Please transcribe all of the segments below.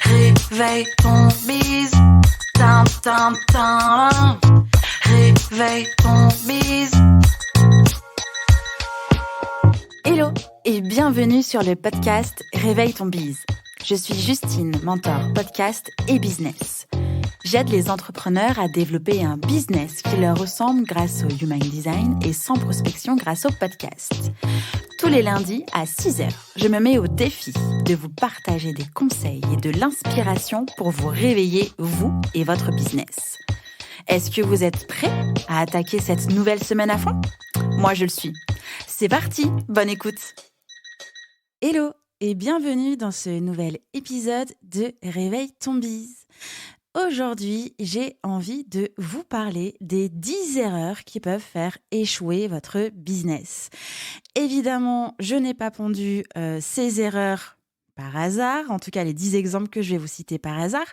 Réveille ton bise, tin tin tin. Réveille ton bise. Hello et bienvenue sur le podcast Réveille ton bise. Je suis Justine, mentor podcast et business. J'aide les entrepreneurs à développer un business qui leur ressemble grâce au Human Design et sans prospection grâce au podcast. Tous les lundis à 6h, je me mets au défi de vous partager des conseils et de l'inspiration pour vous réveiller, vous et votre business. Est-ce que vous êtes prêts à attaquer cette nouvelle semaine à fond ? Moi, je le suis. C'est parti, bonne écoute. Hello et bienvenue dans ce nouvel épisode de Réveille ton bise. Aujourd'hui, j'ai envie de vous parler des 10 erreurs qui peuvent faire échouer votre business. Évidemment, je n'ai pas pondu ces erreurs par hasard, en tout cas les 10 exemples que je vais vous citer par hasard,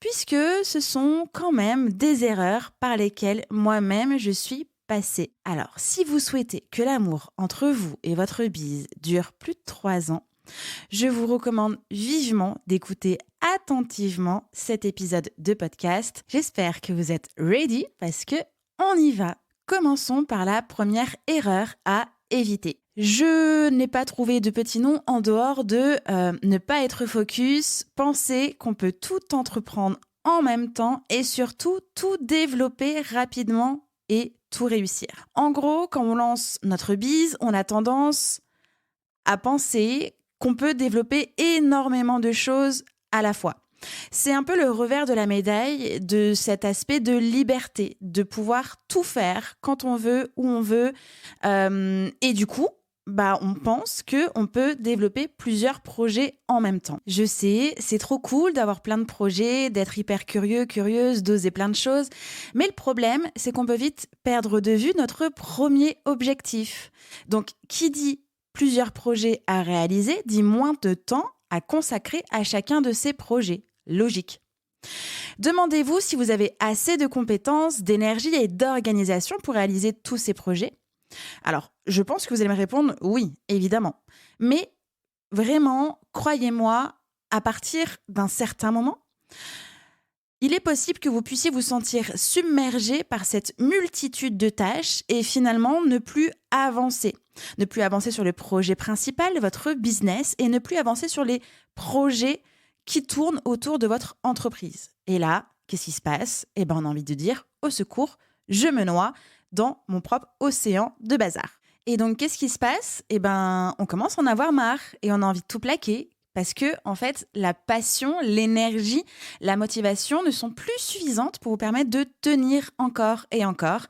puisque ce sont quand même des erreurs par lesquelles moi-même je suis passée. Alors, si vous souhaitez que l'amour entre vous et votre bise dure plus de 3 ans, je vous recommande vivement d'écouter attentivement cet épisode de podcast. J'espère que vous êtes ready parce que on y va. Commençons par la première erreur à éviter. Je n'ai pas trouvé de petit nom en dehors de ne pas être focus, penser qu'on peut tout entreprendre en même temps et surtout tout développer rapidement et tout réussir. En gros, quand on lance notre bise, on a tendance à penser qu'on peut développer énormément de choses à la fois. C'est un peu le revers de la médaille de cet aspect de liberté, de pouvoir tout faire quand on veut, où on veut. Et du coup, on pense qu'on peut développer plusieurs projets en même temps. Je sais, c'est trop cool d'avoir plein de projets, d'être hyper curieux, curieuse, d'oser plein de choses. Mais le problème, c'est qu'on peut vite perdre de vue notre premier objectif. Donc, qui dit plusieurs projets à réaliser, dit moins de temps à consacrer à chacun de ces projets. Logique. Demandez-vous si vous avez assez de compétences, d'énergie et d'organisation pour réaliser tous ces projets. Alors, je pense que vous allez me répondre oui, évidemment. Mais vraiment, croyez-moi, à partir d'un certain moment, il est possible que vous puissiez vous sentir submergé par cette multitude de tâches et finalement ne plus avancer. Ne plus avancer sur le projet principal, votre business, et ne plus avancer sur les projets qui tournent autour de votre entreprise. Et là, qu'est-ce qui se passe ? On a envie de dire, au secours, je me noie dans mon propre océan de bazar. Et donc, qu'est-ce qui se passe ? On commence à en avoir marre et on a envie de tout plaquer. Parce que, en fait, la passion, l'énergie, la motivation ne sont plus suffisantes pour vous permettre de tenir encore et encore.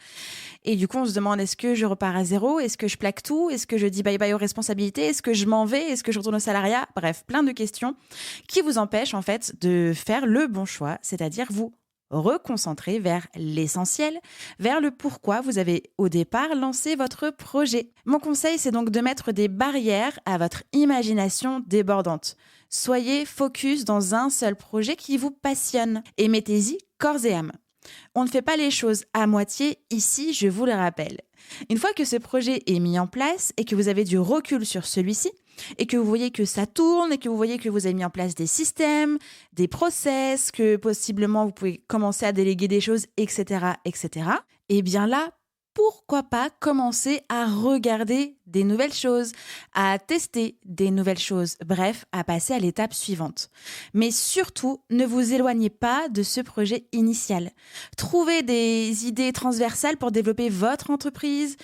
Et du coup, on se demande, est-ce que je repars à zéro ? Est-ce que je plaque tout ? Est-ce que je dis bye-bye aux responsabilités ? Est-ce que je m'en vais ? Est-ce que je retourne au salariat ? Bref, plein de questions qui vous empêchent, en fait, de faire le bon choix, c'est-à-dire vous reconcentrer vers l'essentiel, vers le pourquoi vous avez au départ lancé votre projet. Mon conseil, c'est donc de mettre des barrières à votre imagination débordante. Soyez focus dans un seul projet qui vous passionne et mettez-y corps et âme. On ne fait pas les choses à moitié ici, je vous le rappelle. Une fois que ce projet est mis en place et que vous avez du recul sur celui-ci, et que vous voyez que ça tourne, et que vous voyez que vous avez mis en place des systèmes, des process, que possiblement vous pouvez commencer à déléguer des choses, etc., et bien là, pourquoi pas commencer à regarder des nouvelles choses, à tester des nouvelles choses, bref, à passer à l'étape suivante. Mais surtout, ne vous éloignez pas de ce projet initial. Trouvez des idées transversales pour développer votre entreprise,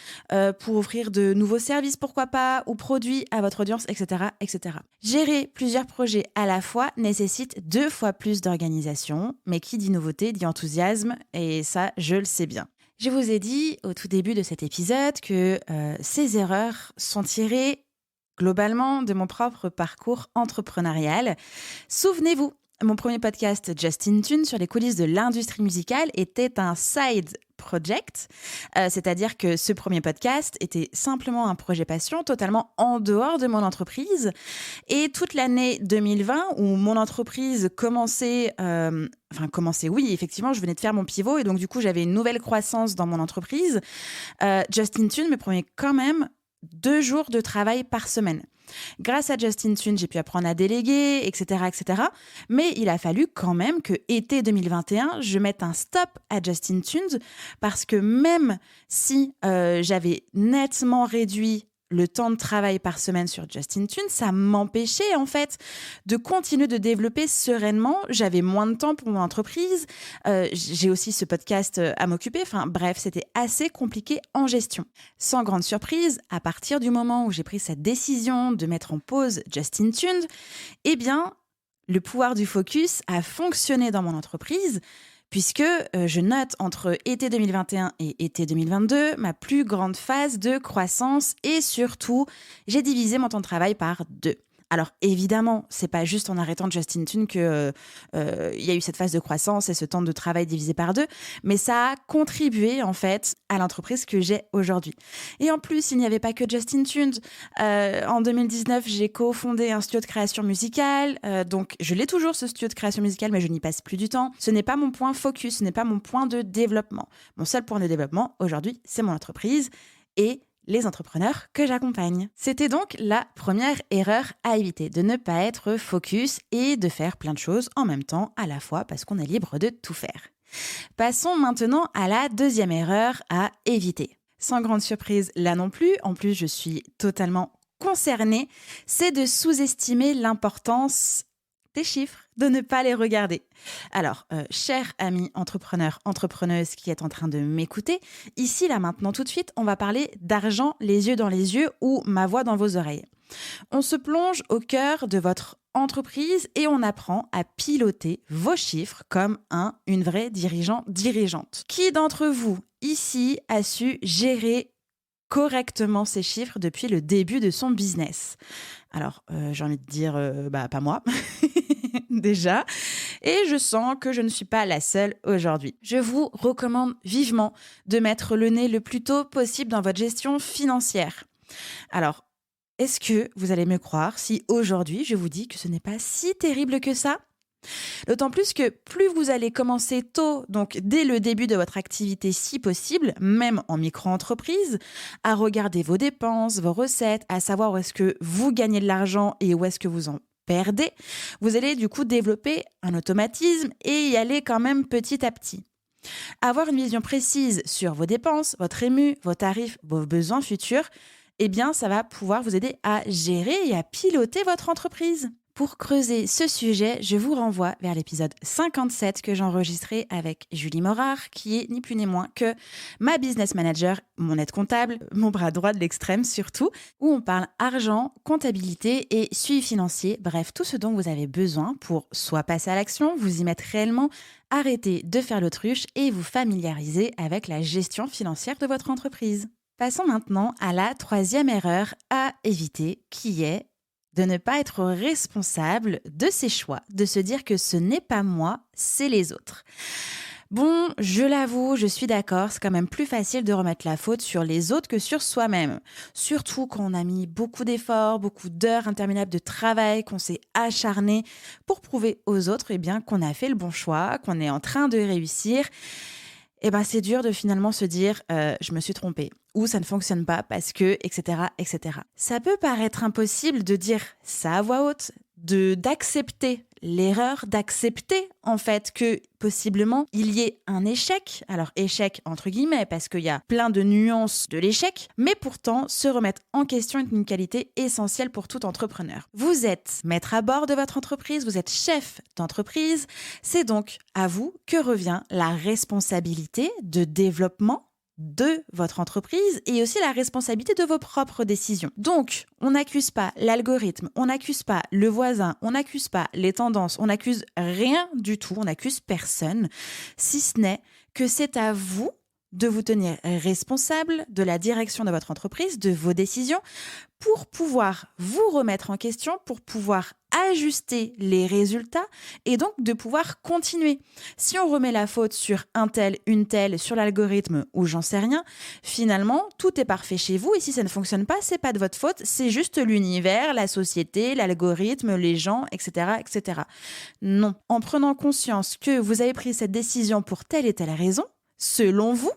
pour offrir de nouveaux services, pourquoi pas, ou produits à votre audience, etc., etc. Gérer plusieurs projets à la fois nécessite 2 fois plus d'organisation, mais qui dit nouveauté dit enthousiasme, et ça, je le sais bien. Je vous ai dit au tout début de cet épisode que ces erreurs sont tirées globalement de mon propre parcours entrepreneurial. Souvenez-vous, mon premier podcast Just in Tune sur les coulisses de l'industrie musicale était un side project, c'est-à-dire que ce premier podcast était simplement un projet passion totalement en dehors de mon entreprise. Et toute l'année 2020 où mon entreprise commençait, oui, effectivement, je venais de faire mon pivot et donc du coup, j'avais une nouvelle croissance dans mon entreprise. Just in Tune me promet quand même 2 jours de travail par semaine. Grâce à Just In Tune, j'ai pu apprendre à déléguer, etc., etc. Mais il a fallu quand même que été 2021, je mette un stop à Just In Tune parce que même si j'avais nettement réduit le temps de travail par semaine sur Just In Tune, ça m'empêchait en fait de continuer de développer sereinement. J'avais moins de temps pour mon entreprise. J'ai aussi ce podcast à m'occuper. Enfin bref, c'était assez compliqué en gestion. Sans grande surprise, à partir du moment où j'ai pris cette décision de mettre en pause Just In Tune, eh bien, le pouvoir du focus a fonctionné dans mon entreprise puisque je note entre été 2021 et été 2022 ma plus grande phase de croissance et surtout, j'ai divisé mon temps de travail par 2. Alors évidemment, c'est pas juste en arrêtant Just In Tune que y a eu cette phase de croissance et ce temps de travail divisé par 2, mais ça a contribué en fait à l'entreprise que j'ai aujourd'hui. Et en plus, il n'y avait pas que Just In Tune. En 2019, j'ai cofondé un studio de création musicale, donc je l'ai toujours ce studio de création musicale, mais je n'y passe plus du temps. Ce n'est pas mon point focus, ce n'est pas mon point de développement. Mon seul point de développement aujourd'hui, c'est mon entreprise et les entrepreneurs que j'accompagne. C'était donc la première erreur à éviter, de ne pas être focus et de faire plein de choses en même temps, à la fois, parce qu'on est libre de tout faire. Passons maintenant à la deuxième erreur à éviter. Sans grande surprise là non plus, en plus je suis totalement concernée, c'est de sous-estimer l'importance des chiffres, de ne pas les regarder. Alors, cher ami entrepreneur, entrepreneuse qui est en train de m'écouter, ici, là, maintenant, tout de suite, on va parler d'argent les yeux dans les yeux ou ma voix dans vos oreilles. On se plonge au cœur de votre entreprise et on apprend à piloter vos chiffres comme une vraie dirigeante. Qui d'entre vous, ici, a su gérer correctement ses chiffres depuis le début de son business? Alors, j'ai envie de dire, pas moi, déjà. Et je sens que je ne suis pas la seule aujourd'hui. Je vous recommande vivement de mettre le nez le plus tôt possible dans votre gestion financière. Alors, est-ce que vous allez me croire si aujourd'hui je vous dis que ce n'est pas si terrible que ça ? D'autant plus que plus vous allez commencer tôt, donc dès le début de votre activité si possible, même en micro-entreprise, à regarder vos dépenses, vos recettes, à savoir où est-ce que vous gagnez de l'argent et où est-ce que vous en perdez, vous allez du coup développer un automatisme et y aller quand même petit à petit. Avoir une vision précise sur vos dépenses, votre rému, vos tarifs, vos besoins futurs, eh bien ça va pouvoir vous aider à gérer et à piloter votre entreprise. Pour creuser ce sujet, je vous renvoie vers l'épisode 57 que j'ai enregistré avec Julie Morard, qui est ni plus ni moins que ma business manager, mon aide comptable, mon bras droit de l'extrême surtout, où on parle argent, comptabilité et suivi financier, bref, tout ce dont vous avez besoin pour soit passer à l'action, vous y mettre réellement, arrêter de faire l'autruche et vous familiariser avec la gestion financière de votre entreprise. Passons maintenant à la troisième erreur à éviter, qui est de ne pas être responsable de ses choix, de se dire que ce n'est pas moi, c'est les autres. Bon, je l'avoue, je suis d'accord, c'est quand même plus facile de remettre la faute sur les autres que sur soi-même. Surtout quand on a mis beaucoup d'efforts, beaucoup d'heures interminables de travail, qu'on s'est acharné pour prouver aux autres qu'on a fait le bon choix, qu'on est en train de réussir. C'est dur de finalement se dire je me suis trompée ou ça ne fonctionne pas parce que, etc., etc. Ça peut paraître impossible de dire ça à voix haute, d'accepter l'erreur, d'accepter en fait que possiblement il y ait un échec. Alors échec entre guillemets parce qu'il y a plein de nuances de l'échec, mais pourtant se remettre en question est une qualité essentielle pour tout entrepreneur. Vous êtes maître à bord de votre entreprise, vous êtes chef d'entreprise, c'est donc à vous que revient la responsabilité de développement de votre entreprise et aussi la responsabilité de vos propres décisions. Donc, on n'accuse pas l'algorithme, on n'accuse pas le voisin, on n'accuse pas les tendances, on n'accuse rien du tout, on n'accuse personne, si ce n'est que c'est à vous de vous tenir responsable de la direction de votre entreprise, de vos décisions, pour pouvoir vous remettre en question, pour pouvoir ajuster les résultats et donc de pouvoir continuer. Si on remet la faute sur un tel, une telle, sur l'algorithme ou j'en sais rien, finalement, tout est parfait chez vous et si ça ne fonctionne pas, c'est pas de votre faute, c'est juste l'univers, la société, l'algorithme, les gens, etc., etc. Non. En prenant conscience que vous avez pris cette décision pour telle et telle raison, selon vous,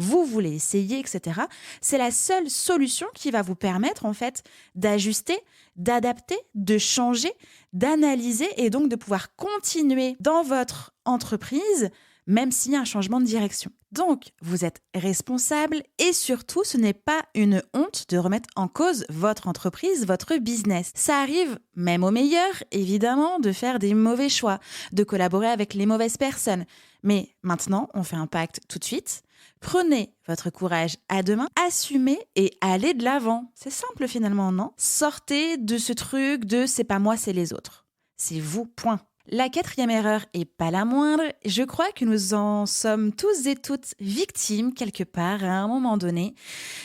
vous voulez essayer, etc., c'est la seule solution qui va vous permettre en fait d'ajuster, d'adapter, de changer, d'analyser et donc de pouvoir continuer dans votre entreprise même s'il y a un changement de direction. Donc, vous êtes responsable et surtout, ce n'est pas une honte de remettre en cause votre entreprise, votre business. Ça arrive, même au meilleur, évidemment, de faire des mauvais choix, de collaborer avec les mauvaises personnes. Mais maintenant, on fait un pacte tout de suite. Prenez votre courage à deux mains, assumez et allez de l'avant. C'est simple finalement, non ? Sortez de ce truc de « c'est pas moi, c'est les autres ». C'est vous, point. La 4e erreur, et pas la moindre, je crois que nous en sommes tous et toutes victimes quelque part à un moment donné,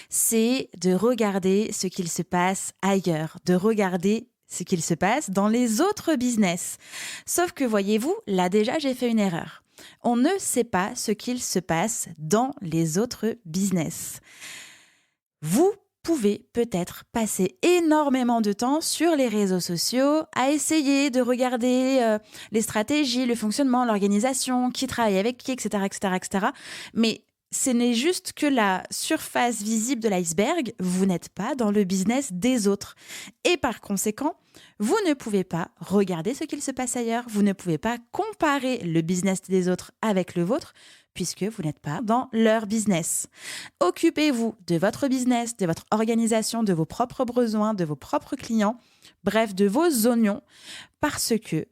c'est de regarder ce qu'il se passe ailleurs, de regarder ce qu'il se passe dans les autres business. Sauf que voyez-vous, là déjà j'ai fait une erreur. On ne sait pas ce qu'il se passe dans les autres business. Vous pouvez peut-être passer énormément de temps sur les réseaux sociaux à essayer de regarder les stratégies, le fonctionnement, l'organisation, qui travaille avec qui, etc., etc., etc. Mais ce n'est juste que la surface visible de l'iceberg. Vous n'êtes pas dans le business des autres. Et par conséquent, vous ne pouvez pas regarder ce qu'il se passe ailleurs. Vous ne pouvez pas comparer le business des autres avec le vôtre, puisque vous n'êtes pas dans leur business. Occupez-vous de votre business, de votre organisation, de vos propres besoins, de vos propres clients, bref, de vos oignons, parce que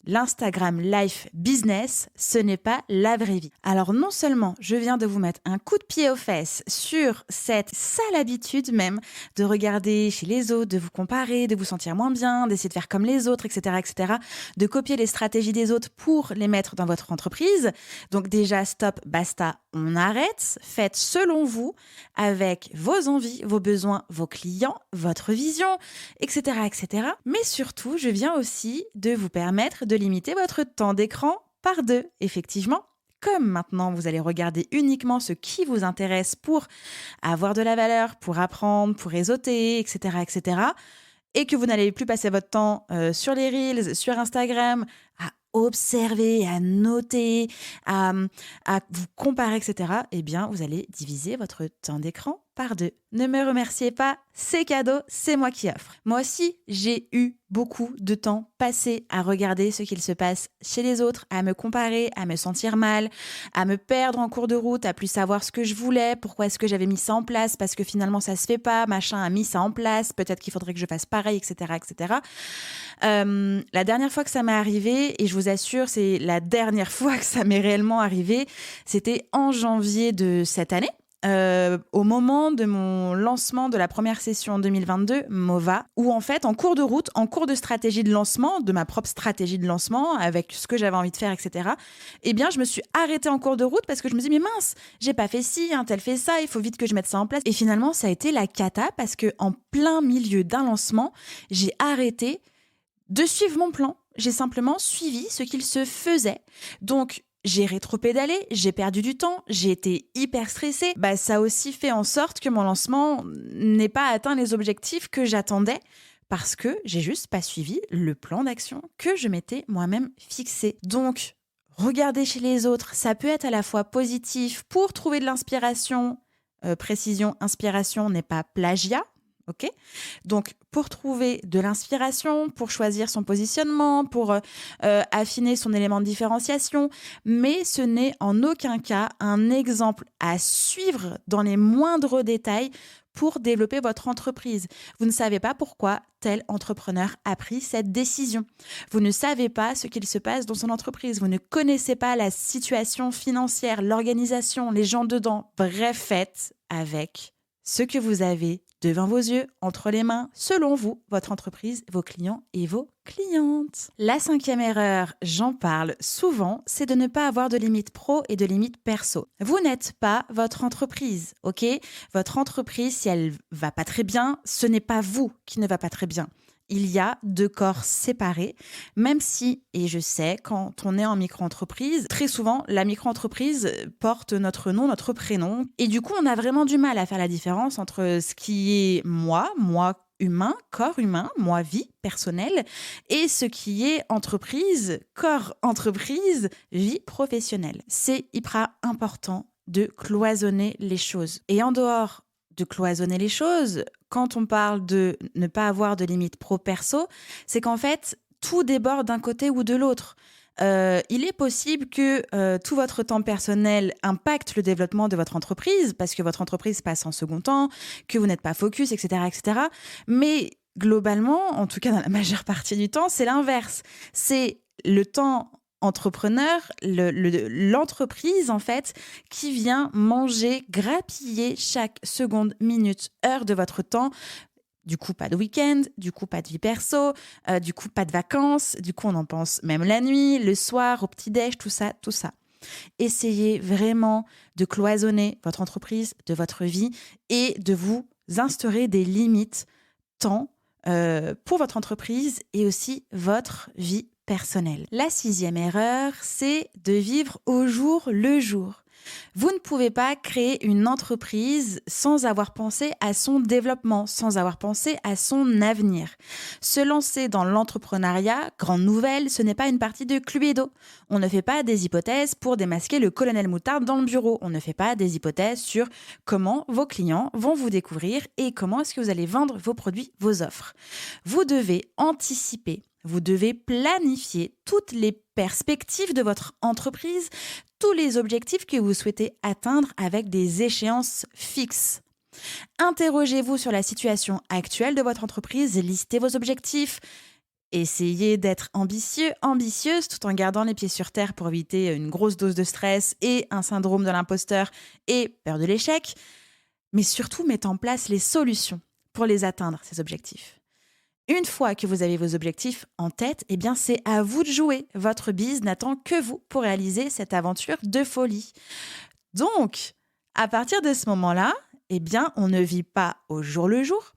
l'Instagram Life Business, ce n'est pas la vraie vie. Alors non seulement je viens de vous mettre un coup de pied aux fesses sur cette sale habitude même de regarder chez les autres, de vous comparer, de vous sentir moins bien, d'essayer de faire comme les autres, etc., etc., de copier les stratégies des autres pour les mettre dans votre entreprise. Donc déjà, stop, basta, on arrête. Faites selon vous, avec vos envies, vos besoins, vos clients, votre vision, etc., etc. Mais surtout, je viens aussi de vous permettre de limiter votre temps d'écran par 2. Effectivement, comme maintenant vous allez regarder uniquement ce qui vous intéresse pour avoir de la valeur, pour apprendre, pour réseauter, etc., etc., et que vous n'allez plus passer votre temps sur les Reels, sur Instagram, à observer, à noter, à vous comparer, etc., eh bien, vous allez diviser votre temps d'écran par 2. Ne me remerciez pas, c'est cadeau, c'est moi qui offre. Moi aussi, j'ai eu beaucoup de temps passé à regarder ce qu'il se passe chez les autres, à me comparer, à me sentir mal, à me perdre en cours de route, à plus savoir ce que je voulais, pourquoi est-ce que j'avais mis ça en place, parce que finalement ça se fait pas, machin a mis ça en place, peut-être qu'il faudrait que je fasse pareil, etc., etc. La dernière fois que ça m'est arrivé, et je vous assure, c'est la dernière fois que ça m'est réellement arrivé, c'était en janvier de cette année. Au moment de mon lancement de la première session en 2022, MOVA, où en fait, en cours de route, en cours de stratégie de lancement, de ma propre stratégie de lancement, avec ce que j'avais envie de faire, etc., eh bien, je me suis arrêtée en cours de route parce que je me suis dit, mais mince, j'ai pas fait ci, un tel fait ça, il faut vite que je mette ça en place. Et finalement, ça a été la cata parce que en plein milieu d'un lancement, j'ai arrêté de suivre mon plan. J'ai simplement suivi ce qu'il se faisait. Donc, j'ai rétropédalé, j'ai perdu du temps, j'ai été hyper stressée. Ça a aussi fait en sorte que mon lancement n'ait pas atteint les objectifs que j'attendais parce que j'ai juste pas suivi le plan d'action que je m'étais moi-même fixé. Donc, regarder chez les autres, ça peut être à la fois positif pour trouver de l'inspiration. Précision, inspiration n'est pas plagiat. Ok ? Donc, pour trouver de l'inspiration, pour choisir son positionnement, pour affiner son élément de différenciation, mais ce n'est en aucun cas un exemple à suivre dans les moindres détails pour développer votre entreprise. Vous ne savez pas pourquoi tel entrepreneur a pris cette décision. Vous ne savez pas ce qu'il se passe dans son entreprise. Vous ne connaissez pas la situation financière, l'organisation, les gens dedans. Bref, faites avec ce que vous avez devant vos yeux, entre les mains, selon vous, votre entreprise, vos clients et vos clientes. La 5e erreur, j'en parle souvent, c'est de ne pas avoir de limites pro et de limites perso. Vous n'êtes pas votre entreprise, ok ? Votre entreprise, si elle va pas très bien, ce n'est pas vous qui ne va pas très bien. Il y a 2 corps séparés, même si, et je sais, quand on est en micro-entreprise, très souvent, la micro-entreprise porte notre nom, notre prénom. Et du coup, on a vraiment du mal à faire la différence entre ce qui est moi humain, corps humain, moi vie personnelle, et ce qui est entreprise, corps entreprise, vie professionnelle. C'est hyper important de cloisonner les choses. Et en dehors de cloisonner les choses, quand on parle de ne pas avoir de limite pro-perso, c'est qu'en fait, tout déborde d'un côté ou de l'autre. Il est possible que tout votre temps personnel impacte le développement de votre entreprise parce que votre entreprise passe en second temps, que vous n'êtes pas focus, etc., etc. Mais globalement, en tout cas dans la majeure partie du temps, c'est l'inverse. C'est le temps entrepreneur, l'entreprise en fait, qui vient manger, grappiller chaque seconde, minute, heure de votre temps. Du coup, pas de week-end, du coup, pas de vie perso, du coup, pas de vacances, du coup, on en pense même la nuit, le soir, au petit-déj, tout ça, tout ça. Essayez vraiment de cloisonner votre entreprise de votre vie et de vous instaurer des limites temps pour votre entreprise et aussi votre vie personnelle. La 6e erreur, c'est de vivre au jour le jour. Vous ne pouvez pas créer une entreprise sans avoir pensé à son développement, sans avoir pensé à son avenir. Se lancer dans l'entrepreneuriat, grande nouvelle, ce n'est pas une partie de Cluedo. On ne fait pas des hypothèses pour démasquer le colonel Moutarde dans le bureau. On ne fait pas des hypothèses sur comment vos clients vont vous découvrir et comment est-ce que vous allez vendre vos produits, vos offres. Vous devez anticiper. Vous devez planifier toutes les perspectives de votre entreprise, tous les objectifs que vous souhaitez atteindre avec des échéances fixes. Interrogez-vous sur la situation actuelle de votre entreprise, listez vos objectifs. Essayez d'être ambitieuse tout en gardant les pieds sur terre pour éviter une grosse dose de stress et un syndrome de l'imposteur et peur de l'échec. Mais surtout, mettez en place les solutions pour les atteindre, ces objectifs. Une fois que vous avez vos objectifs en tête, eh bien c'est à vous de jouer. Votre bise n'attend que vous pour réaliser cette aventure de folie. Donc, à partir de ce moment-là, eh bien on ne vit pas au jour le jour.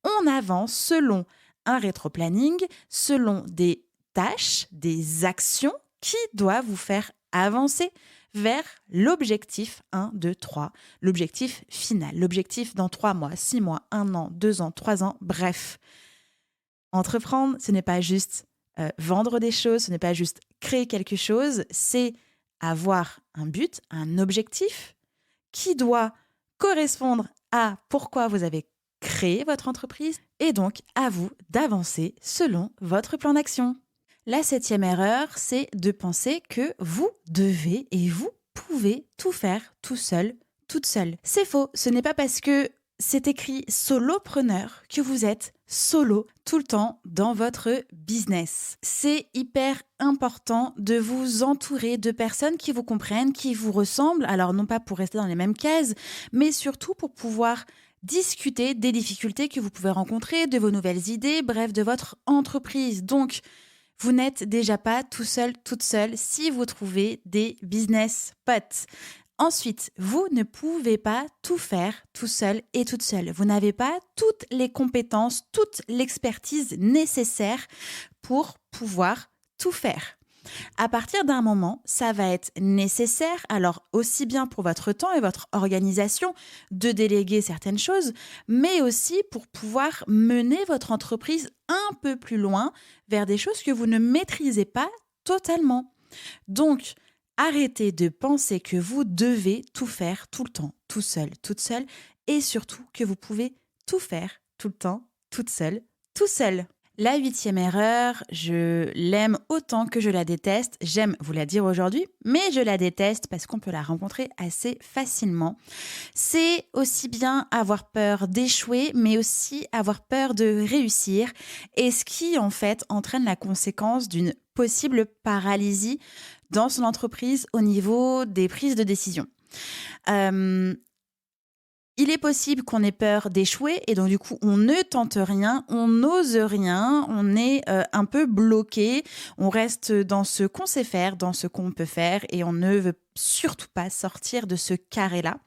On avance selon un rétro-planning, selon des tâches, des actions qui doivent vous faire avancer vers l'objectif 1, 2, 3, l'objectif final, l'objectif dans 3 mois, 6 mois, 1 an, 2 ans, 3 ans, bref. Entreprendre, ce n'est pas juste vendre des choses, ce n'est pas juste créer quelque chose, c'est avoir un but, un objectif qui doit correspondre à pourquoi vous avez créé votre entreprise et donc à vous d'avancer selon votre plan d'action. La 7e erreur, c'est de penser que vous devez et vous pouvez tout faire tout seul, toute seule. C'est faux, ce n'est pas parce que c'est écrit solopreneur que vous êtes solo tout le temps dans votre business. C'est hyper important de vous entourer de personnes qui vous comprennent, qui vous ressemblent, alors non pas pour rester dans les mêmes cases, mais surtout pour pouvoir discuter des difficultés que vous pouvez rencontrer, de vos nouvelles idées, bref, de votre entreprise. Donc, vous n'êtes déjà pas tout seul, toute seule si vous trouvez des business potes. Ensuite, vous ne pouvez pas tout faire tout seul et toute seule. Vous n'avez pas toutes les compétences, toute l'expertise nécessaire pour pouvoir tout faire. À partir d'un moment, ça va être nécessaire, alors aussi bien pour votre temps et votre organisation, de déléguer certaines choses, mais aussi pour pouvoir mener votre entreprise un peu plus loin vers des choses que vous ne maîtrisez pas totalement. Donc, arrêtez de penser que vous devez tout faire tout le temps, tout seul, toute seule, et surtout que vous pouvez tout faire tout le temps, toute seule, tout seul. La 8e erreur, je l'aime autant que je la déteste. J'aime vous la dire aujourd'hui, mais je la déteste parce qu'on peut la rencontrer assez facilement. C'est aussi bien avoir peur d'échouer, mais aussi avoir peur de réussir. Et ce qui, en fait, entraîne la conséquence d'une possible paralysie dans son entreprise au niveau des prises de décision. Il est possible qu'on ait peur d'échouer et donc du coup on ne tente rien, on n'ose rien, on est un peu bloqué, on reste dans ce qu'on sait faire, dans ce qu'on peut faire et on ne veut surtout pas sortir de ce carré-là.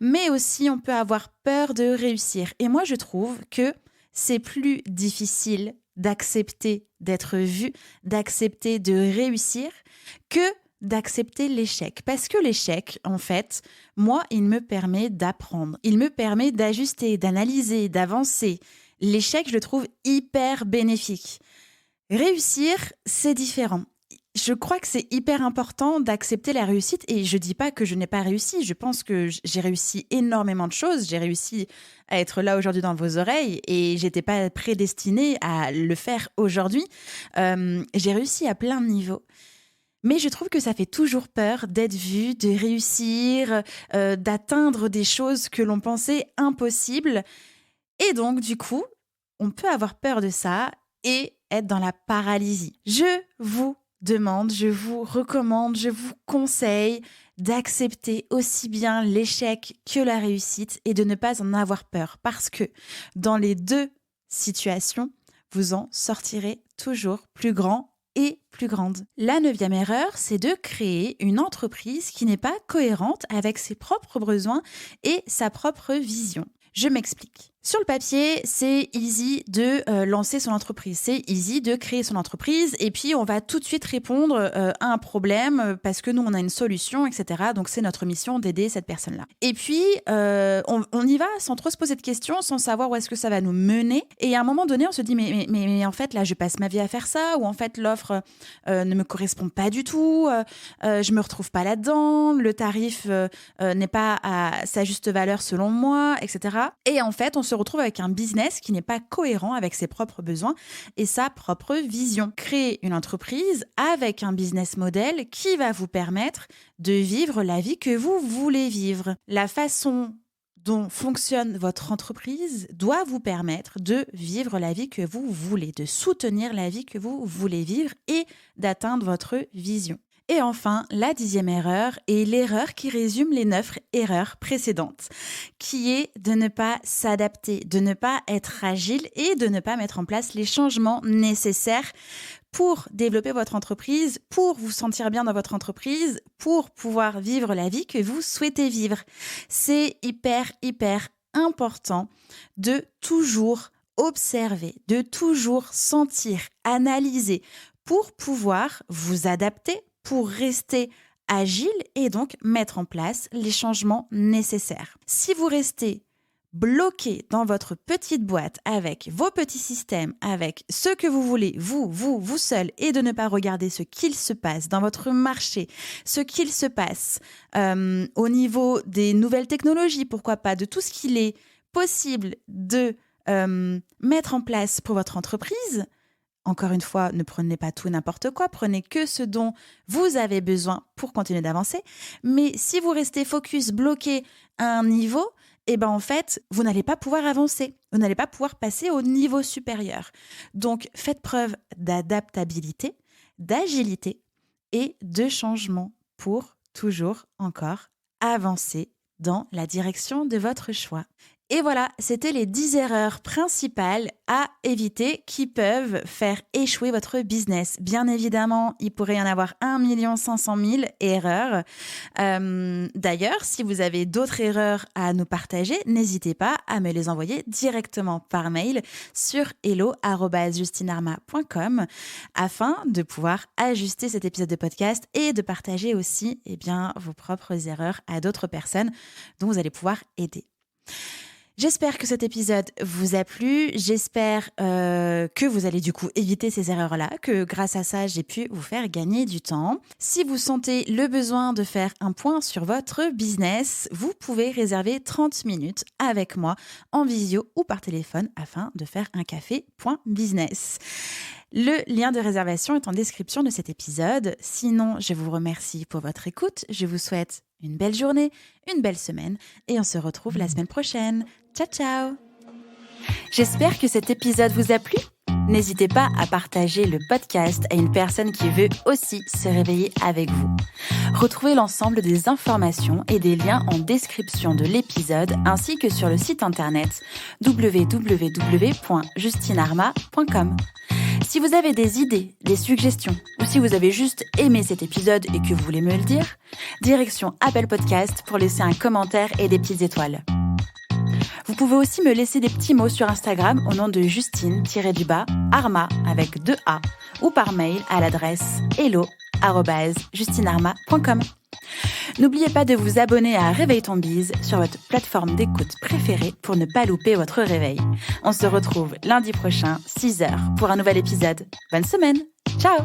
Mais aussi on peut avoir peur de réussir et moi je trouve que c'est plus difficile d'accepter d'être vu, d'accepter de réussir que d'accepter l'échec. Parce que l'échec, en fait, moi, il me permet d'apprendre. Il me permet d'ajuster, d'analyser, d'avancer. L'échec, je le trouve hyper bénéfique. Réussir, c'est différent. Je crois que c'est hyper important d'accepter la réussite et je dis pas que je n'ai pas réussi. Je pense que j'ai réussi énormément de choses. J'ai réussi à être là aujourd'hui dans vos oreilles et j'étais pas prédestinée à le faire aujourd'hui. J'ai réussi à plein de niveaux. Mais je trouve que ça fait toujours peur d'être vu, de réussir, d'atteindre des choses que l'on pensait impossibles. Et donc, du coup, on peut avoir peur de ça et être dans la paralysie. Je vous demande, je vous recommande, je vous conseille d'accepter aussi bien l'échec que la réussite et de ne pas en avoir peur parce que dans les deux situations, vous en sortirez toujours plus grand et plus grande. La 9e erreur, c'est de créer une entreprise qui n'est pas cohérente avec ses propres besoins et sa propre vision. Je m'explique. Sur le papier, c'est easy de lancer son entreprise. C'est easy de créer son entreprise et puis on va tout de suite répondre à un problème parce que nous, on a une solution, etc. Donc, c'est notre mission d'aider cette personne-là. Et puis, on y va sans trop se poser de questions, sans savoir où est-ce que ça va nous mener. Et à un moment donné, on se dit, mais en fait, là, je passe ma vie à faire ça ou en fait, l'offre ne me correspond pas du tout. Je me retrouve pas là-dedans. Le tarif n'est pas à sa juste valeur selon moi, etc. Et en fait, on se retrouve avec un business qui n'est pas cohérent avec ses propres besoins et sa propre vision. Créer une entreprise avec un business model qui va vous permettre de vivre la vie que vous voulez vivre. La façon dont fonctionne votre entreprise doit vous permettre de vivre la vie que vous voulez, de soutenir la vie que vous voulez vivre et d'atteindre votre vision. Et enfin, la 10e erreur est l'erreur qui résume les 9 erreurs précédentes, qui est de ne pas s'adapter, de ne pas être agile et de ne pas mettre en place les changements nécessaires pour développer votre entreprise, pour vous sentir bien dans votre entreprise, pour pouvoir vivre la vie que vous souhaitez vivre. C'est hyper important de toujours observer, de toujours sentir, analyser pour pouvoir vous adapter, pour rester agile et donc mettre en place les changements nécessaires. Si vous restez bloqué dans votre petite boîte avec vos petits systèmes, avec ce que vous voulez, vous seul, et de ne pas regarder ce qu'il se passe dans votre marché, ce qu'il se passe au niveau des nouvelles technologies, pourquoi pas, de tout ce qu'il est possible de mettre en place pour votre entreprise. Encore une fois, ne prenez pas tout et n'importe quoi, prenez que ce dont vous avez besoin pour continuer d'avancer. Mais si vous restez focus, bloqué à un niveau, en fait, vous n'allez pas pouvoir avancer. Vous n'allez pas pouvoir passer au niveau supérieur. Donc, faites preuve d'adaptabilité, d'agilité et de changement pour toujours encore avancer dans la direction de votre choix. Et voilà, c'était les 10 erreurs principales à éviter qui peuvent faire échouer votre business. Bien évidemment, il pourrait y en avoir 1 500 000 erreurs. D'ailleurs, si vous avez d'autres erreurs à nous partager, n'hésitez pas à me les envoyer directement par mail sur hello@justinarma.com afin de pouvoir ajuster cet épisode de podcast et de partager aussi vos propres erreurs à d'autres personnes dont vous allez pouvoir aider. J'espère que cet épisode vous a plu, j'espère que vous allez du coup éviter ces erreurs-là, que grâce à ça, j'ai pu vous faire gagner du temps. Si vous sentez le besoin de faire un point sur votre business, vous pouvez réserver 30 minutes avec moi en visio ou par téléphone afin de faire un café.business. Le lien de réservation est en description de cet épisode. Sinon, je vous remercie pour votre écoute. Je vous souhaite une belle journée, une belle semaine et on se retrouve la semaine prochaine. Ciao, ciao! J'espère que cet épisode vous a plu. N'hésitez pas à partager le podcast à une personne qui veut aussi se réveiller avec vous. Retrouvez l'ensemble des informations et des liens en description de l'épisode ainsi que sur le site internet www.justinarma.com. Si vous avez des idées, des suggestions ou si vous avez juste aimé cet épisode et que vous voulez me le dire, direction Apple Podcast pour laisser un commentaire et des petites étoiles. Vous pouvez aussi me laisser des petits mots sur Instagram au nom de Justine-Arma avec 2 A ou par mail à l'adresse hello@justinarma.com. N'oubliez pas de vous abonner à Réveille ton bise sur votre plateforme d'écoute préférée pour ne pas louper votre réveil. On se retrouve lundi prochain, 6h, pour un nouvel épisode. Bonne semaine. Ciao!